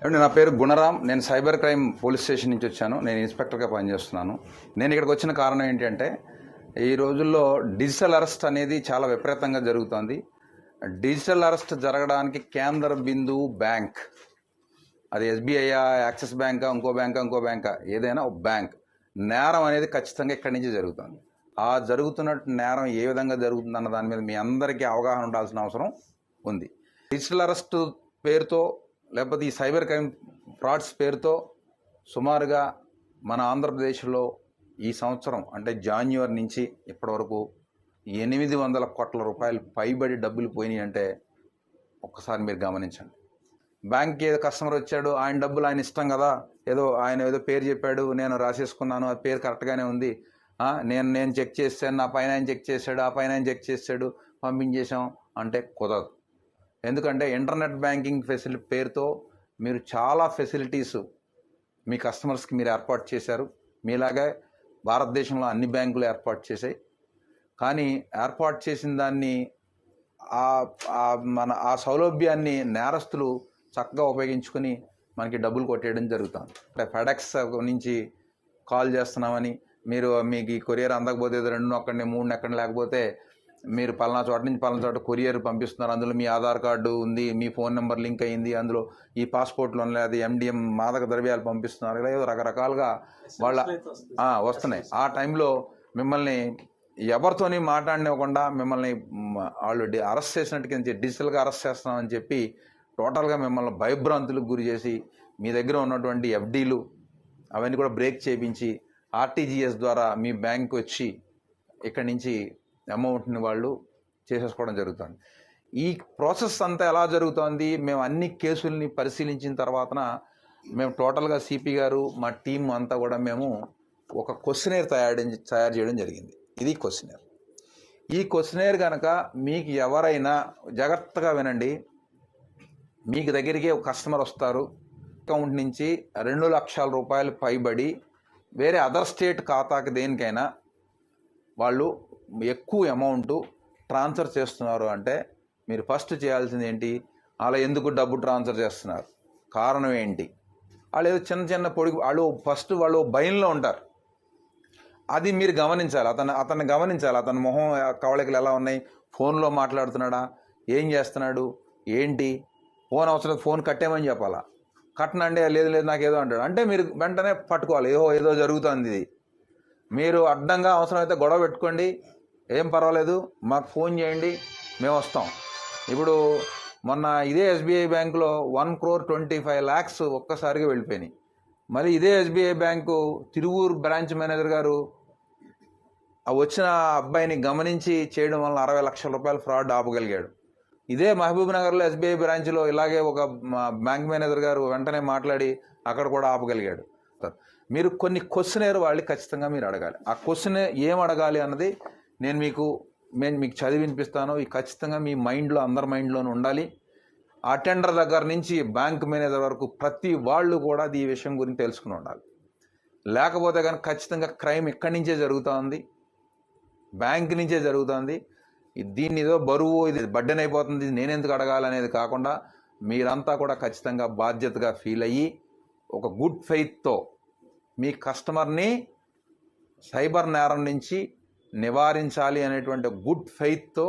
అండి, నా పేరు గుణరాం. నేను సైబర్ క్రైమ్ పోలీస్ స్టేషన్ నుంచి వచ్చాను. నేను ఇన్స్పెక్టర్గా పనిచేస్తున్నాను. నేను ఇక్కడికి వచ్చిన కారణం ఏంటంటే, ఈ రోజుల్లో డిజిటల్ అరెస్ట్ అనేది చాలా విపరీతంగా జరుగుతోంది. డిజిటల్ అరెస్ట్ జరగడానికి కేంద్ర బిందువు బ్యాంక్. అది ఎస్బీఐ, యాక్సిస్ బ్యాంకా, ఇంకో బ్యాంకా, ఏదైనా ఒక బ్యాంక్. నేరం అనేది ఖచ్చితంగా ఇక్కడి నుంచి జరుగుతుంది. ఆ జరుగుతున్న నేరం ఏ విధంగా జరుగుతుందన్న దాని మీద మీ అందరికీ అవగాహన ఉండాల్సిన అవసరం ఉంది. డిజిటల్ అరెస్ట్ పేరుతో లేకపోతే ఈ సైబర్ క్రైమ్ ఫ్రాడ్స్ పేరుతో సుమారుగా మన ఆంధ్రప్రదేశ్లో ఈ సంవత్సరం అంటే జాన్యువరి నుంచి ఇప్పటివరకు 800 కోట్ల రూపాయలు పైబడి డబ్బులు పోయినాయి అంటే ఒక్కసారి మీరు గమనించండి. బ్యాంక్కి ఏదో కస్టమర్ వచ్చాడు, ఆయన డబ్బులు ఆయన ఇష్టం కదా, ఆయన ఏదో పేరు చెప్పాడు, నేను రాసేసుకున్నాను, ఆ పేరు కరెక్ట్గానే ఉంది, నేను చెక్ చేశాను, నా పైన ఆయన చెక్ చేశాడు, ఆ పైన ఆయన చెక్ చేశాడు, పంపించేశాం అంటే కుదరదు. ఎందుకంటే ఇంటర్నెట్ బ్యాంకింగ్ ఫెసిలిటీ పేరుతో మీరు చాలా ఫెసిలిటీస్ మీ కస్టమర్స్కి మీరు ఏర్పాటు చేశారు. మీలాగే భారతదేశంలో అన్ని బ్యాంకులు ఏర్పాటు చేశాయి. కానీ ఏర్పాటు చేసిన దాన్ని ఆ సౌలభ్యాన్ని నేరస్తులు చక్కగా ఉపయోగించుకొని మనకి డబ్బులు కొట్టేయడం జరుగుతుంది. అంటే ఫెడెక్స్ నుంచి కాల్ చేస్తున్నామని, మీకు ఈ కొరియర్ అందకపోతే 2 నొక్కండి 3 నొక్కండి, లేకపోతే మీరు పలానా చోట నుంచి పలానా చోట కొరియర్ పంపిస్తున్నారు, అందులో మీ ఆధార్ కార్డు ఉంది, మీ ఫోన్ నెంబర్ లింక్ అయ్యింది, అందులో ఈ పాస్పోర్ట్లో లేదు MDM మాదక ద్రవ్యాలు పంపిస్తున్నారు, ఇలా ఏదో రకరకాలుగా వస్తున్నాయి. ఆ టైంలో మిమ్మల్ని ఎవరితోని మాట్లాడనివ్వకుండా మిమ్మల్ని వాళ్ళు అరెస్ట్ చేసినట్టుగా డిజిటల్గా అరెస్ట్ చేస్తున్నామని చెప్పి టోటల్గా మిమ్మల్ని భయభ్రాంతులకు గురి చేసి మీ దగ్గర ఉన్నటువంటి FDలు అవన్నీ కూడా బ్రేక్ చేయించి RTGS ద్వారా మీ బ్యాంకు వచ్చి ఇక్కడి నుంచి అమౌంట్ని వాళ్ళు చేసేసుకోవడం జరుగుతుంది. ఈ ప్రాసెస్ అంతా ఎలా జరుగుతోంది? మేము అన్ని కేసుల్ని పరిశీలించిన తర్వాతన మేము టోటల్గా CP గారు మా టీం అంతా కూడా మేము ఒక క్వశ్చనేర్ తయారు చేయడం జరిగింది. ఇది క్వశ్చనేర్. ఈ క్వశ్చనేర్ కనుక మీకు ఎవరైనా జాగ్రత్తగా వినండి, మీకు దగ్గరికి ఒక కస్టమర్ వస్తారు, అకౌంట్ నుంచి 2 లక్షల రూపాయలు పైబడి వేరే అదర్ స్టేట్ ఖాతాకి దేనికైనా వాళ్ళు ఎక్కువ అమౌంట్ ట్రాన్స్ఫర్ చేస్తున్నారు అంటే మీరు ఫస్ట్ చేయాల్సింది ఏంటి? అలా ఎందుకు డబ్బు ట్రాన్స్ఫర్ చేస్తున్నారు, కారణం ఏంటి? వాళ్ళు ఏదో చిన్న పొడి వాళ్ళు భయంలో ఉంటారు. అది మీరు గమనించాలి. అతన్ని గమనించాలి. అతని మొహం కవళికలు ఎలా ఉన్నాయి, ఫోన్లో మాట్లాడుతున్నాడా, ఏం చేస్తున్నాడు, ఏంటి, ఫోన్ అవసరం ఫోన్ కట్టేమని చెప్పాలా, కట్టనండి, లేదు నాకు ఏదో అంటాడు అంటే మీరు వెంటనే పట్టుకోవాలి, ఏదో జరుగుతుంది. ఇది మీరు అడ్డంగా అవసరమైతే గొడవ పెట్టుకోండి, ఏం పర్వాలేదు, మాకు ఫోన్ చేయండి, మేము వస్తాం. ఇప్పుడు మొన్న ఇదే SBI బ్యాంకులో 1,25,00,000 ఒక్కసారిగా వెళ్ళిపోయినాయి. మళ్ళీ ఇదే SBI bank Tiruvuru branch manager గారు వచ్చిన అబ్బాయిని గమనించి చేయడం వల్ల 60 లక్షల రూపాయలు ఫ్రాడ్ ఆపగలిగాడు. ఇదే మహబూబ్ నగర్లో SBI బ్రాంచ్లో ఇలాగే ఒక బ్యాంక్ మేనేజర్ గారు వెంటనే మాట్లాడి అక్కడ కూడా ఆపగలిగాడు. మీరు కొన్ని క్వశ్చనేర్ వాళ్ళు ఖచ్చితంగా మీరు అడగాలి. ఆ క్వశ్చన్ ఏం అడగాలి అన్నది నేను మీకు చదివి వినిపిస్తాను. ఈ ఖచ్చితంగా మీ మైండ్లో, అందరి మైండ్లోనూ ఉండాలి. అటెండర్ దగ్గర నుంచి బ్యాంక్ మేనేజర్ వరకు ప్రతి వాళ్ళు కూడా ఈ విషయం గురించి తెలుసుకుని ఉండాలి. లేకపోతే కనుక ఖచ్చితంగా క్రైమ్ ఇక్కడి నుంచే జరుగుతుంది, బ్యాంక్ నుంచే జరుగుతుంది. దీన్ని ఏదో బరువు, ఇది బర్డెన్ అయిపోతుంది, నేనెందుకు అడగాలనేది కాకుండా మీరంతా కూడా ఖచ్చితంగా బాధ్యతగా ఫీల్ అయ్యి ఒక గుడ్ ఫెయిత్తో మీ కస్టమర్ని సైబర్ నేరం నుంచి నివారించాలి అనేటువంటి గుడ్ ఫెయిత్తో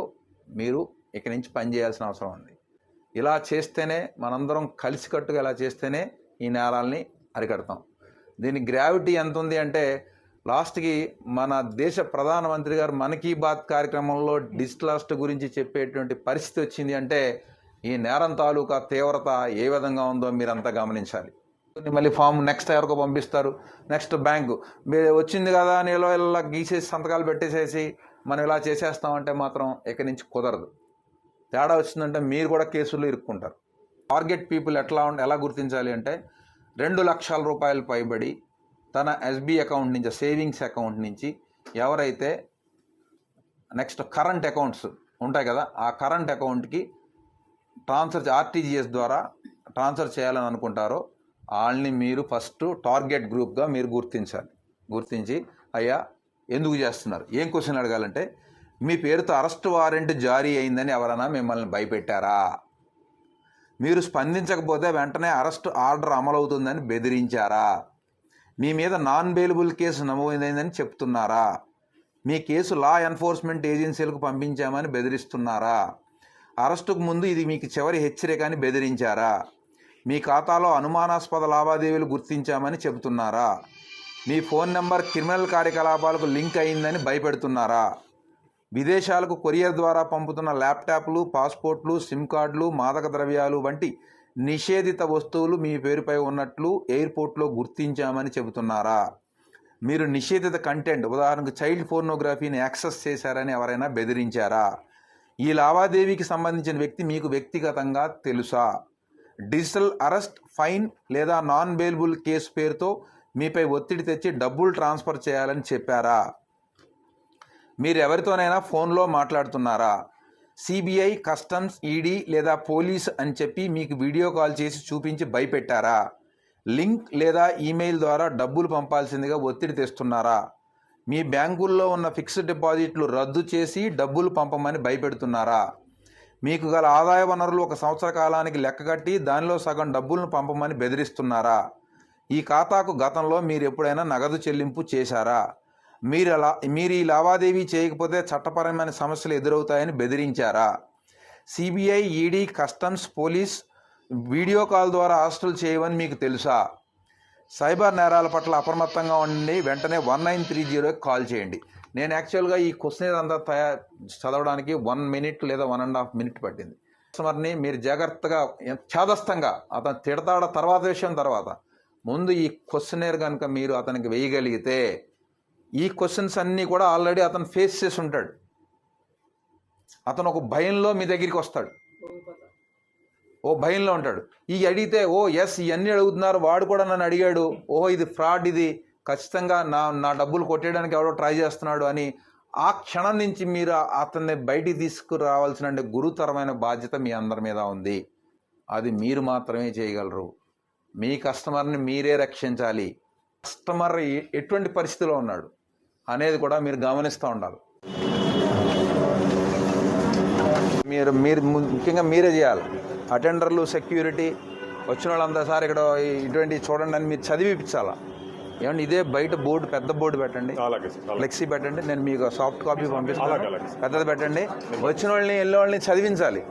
మీరు ఇక్కడి నుంచి పనిచేయాల్సిన అవసరం ఉంది. ఇలా చేస్తేనే, మనందరం కలిసికట్టుగా ఇలా చేస్తేనే ఈ నేరాల్ని అరికడతాం. దీని గ్రావిటీ ఎంత ఉంది అంటే లాస్ట్కి మన దేశ ప్రధానమంత్రి గారు మన్ కీ బాత్ కార్యక్రమంలో డిజిటల్ అరెస్ట్ గురించి చెప్పేటువంటి పరిస్థితి వచ్చింది అంటే ఈ నేరం తాలూకా తీవ్రత ఏ విధంగా ఉందో మీరంతా గమనించాలి. మళ్ళీ ఫామ్ నెక్స్ట్ ఎవరికో పంపిస్తారు, నెక్స్ట్ బ్యాంకు మీరు వచ్చింది కదా అని ఇలా గీసేసి సంతకాలు పెట్టేసేసి మనం ఇలా చేసేస్తామంటే మాత్రం ఇక్కడి నుంచి కుదరదు. తేడా వచ్చిందంటే మీరు కూడా కేసుల్లో ఇరుక్కుంటారు. టార్గెట్ పీపుల్ ఎలా గుర్తించాలి అంటే 2 లక్షల రూపాయలు పైబడి తన SBI అకౌంట్ నుంచి, సేవింగ్స్ అకౌంట్ నుంచి ఎవరైతే నెక్స్ట్ కరెంట్ అకౌంట్స్ ఉంటాయి కదా, ఆ కరెంట్ అకౌంట్కి RTGS ద్వారా ట్రాన్స్ఫర్ చేయాలని అనుకుంటారో వాళ్ళని మీరు ఫస్ట్ టార్గెట్ గ్రూప్గా మీరు గుర్తించి అయ్యా ఎందుకు చేస్తున్నారు, ఏం క్వశ్చన్ అడగాలంటే మీ పేరుతో అరెస్ట్ వారెంట్ జారీ అయిందని ఎవరైనా మిమ్మల్ని భయపెట్టారా, మీరు స్పందించకపోతే వెంటనే అరెస్ట్ ఆర్డర్ అమలవుతుందని బెదిరించారా? మీ మీద నాన్ బెయిలబుల్ కేసు నమోదైందని చెప్తున్నారా? మీ కేసు లా ఎన్ఫోర్స్మెంట్ ఏజెన్సీలకు పంపించామని బెదిరిస్తున్నారా? అరెస్టుకు ముందు ఇది మీకు చివరి హెచ్చరిక అని బెదిరించారా? మీ ఖాతాలో అనుమానాస్పద లావాదేవీలు గుర్తించామని చెబుతున్నారా? మీ ఫోన్ నెంబర్ క్రిమినల్ కార్యకలాపాలకు లింక్ అయిందని భయపెడుతున్నారా? విదేశాలకు కొరియర్ ద్వారా పంపుతున్న ల్యాప్టాప్లు, పాస్పోర్ట్లు, సిమ్ కార్డులు, మాదక ద్రవ్యాలు వంటి నిషేధిత వస్తువులు మీ పేరుపై ఉన్నట్లు ఎయిర్పోర్ట్లో గుర్తించామని చెబుతున్నారా? మీరు నిషేధిత కంటెంట్, ఉదాహరణకు చైల్డ్ పోర్నోగ్రఫీని యాక్సెస్ చేశారని ఎవరైనా బెదిరించారా? ఈ లావాదేవీకి సంబంధించిన వ్యక్తి మీకు వ్యక్తిగతంగా తెలుసా? డిజిటల్ అరెస్ట్, ఫైన్ లేదా నాన్ బెయిలబుల్ కేసు పేరుతో మీపై ఒత్తిడి తెచ్చి డబ్బులు ట్రాన్స్ఫర్ చేయాలని చెప్పారా? మీరు ఎవరితోనైనా ఫోన్లో మాట్లాడుతున్నారా? సిబిఐ, కస్టమ్స్, ఈడీ లేదా పోలీస్ అని చెప్పి మీకు వీడియో కాల్ చేసి చూపించి భయపెట్టారా? లింక్ లేదా ఈమెయిల్ ద్వారా డబ్బులు పంపాల్సిందిగా ఒత్తిడి తెస్తున్నారా? మీ బ్యాంకుల్లో ఉన్న ఫిక్స్డ్ డిపాజిట్లు రద్దు చేసి డబ్బులు పంపమని భయపెడుతున్నారా? మీకు గల ఆదాయ వనరులు 1 సంవత్సర కాలానికి లెక్కగట్టి దానిలో సగం డబ్బులను పంపమని బెదిరిస్తున్నారా? ఈ ఖాతాకు గతంలో మీరు ఎప్పుడైనా నగదు చెల్లింపు చేశారా? మీరు ఈ లావాదేవీ చేయకపోతే చట్టపరమైన సమస్యలు ఎదురవుతాయని బెదిరించారా? CBI, ED, customs, police video call ద్వారా అరెస్టులు చేయవని మీకు తెలుసా? సైబర్ నేరాల పట్ల అప్రమత్తంగా ఉండి వెంటనే 1930కి కాల్ చేయండి. నేను యాక్చువల్గా ఈ క్వశ్చన్ అంతా చదవడానికి 1 మినిట్ లేదా 1.5 మినిట్ పట్టింది. కస్టమర్ని మీరు జాగ్రత్తగా ఛాదస్తంగా అతను తిడతాడ తర్వాత విషయం తర్వాత, ముందు ఈ క్వశ్చనేర్ కనుక మీరు అతనికి వేయగలిగితే ఈ క్వశ్చన్స్ అన్నీ కూడా ఆల్రెడీ అతను ఫేస్ చేసి ఉంటాడు. అతను ఒక భయంలో మీ దగ్గరికి వస్తాడు, ఓ భయంలో ఉంటాడు. ఈ అడిగితే ఎస్ ఇవన్నీ అడుగుతున్నారు, వాడు కూడా నన్ను అడిగాడు, ఇది ఫ్రాడ్, ఇది ఖచ్చితంగా నా డబ్బులు కొట్టేయడానికి ఎవడో ట్రై చేస్తున్నాడు అని ఆ క్షణం నుంచి మీరు అతన్ని బయటికి తీసుకురావాల్సిన గురుతరమైన బాధ్యత మీ అందరి మీద ఉంది. అది మీరు మాత్రమే చేయగలరు. మీ కస్టమర్ని మీరే రక్షించాలి. కస్టమర్ ఎటువంటి పరిస్థితిలో ఉన్నాడు అనేది కూడా మీరు గమనిస్తూ ఉండాలి. మీరు ముఖ్యంగా మీరే చేయాలి. అటెండర్లు, సెక్యూరిటీ వచ్చిన వాళ్ళంతా సార్ ఇక్కడ ఇటువంటి చూడండి అని మీరు చదివిపించాలా. ఏమంటే ఇదే బయట బోర్డు, పెద్ద బోర్డు పెట్టండి, ఫ్లెక్సీ పెట్టండి, నేను మీకు సాఫ్ట్ కాపీ పంపిస్తాను, పెద్దది పెట్టండి. వచ్చిన వాళ్ళని వెళ్ళే వాళ్ళని చదివించాలి.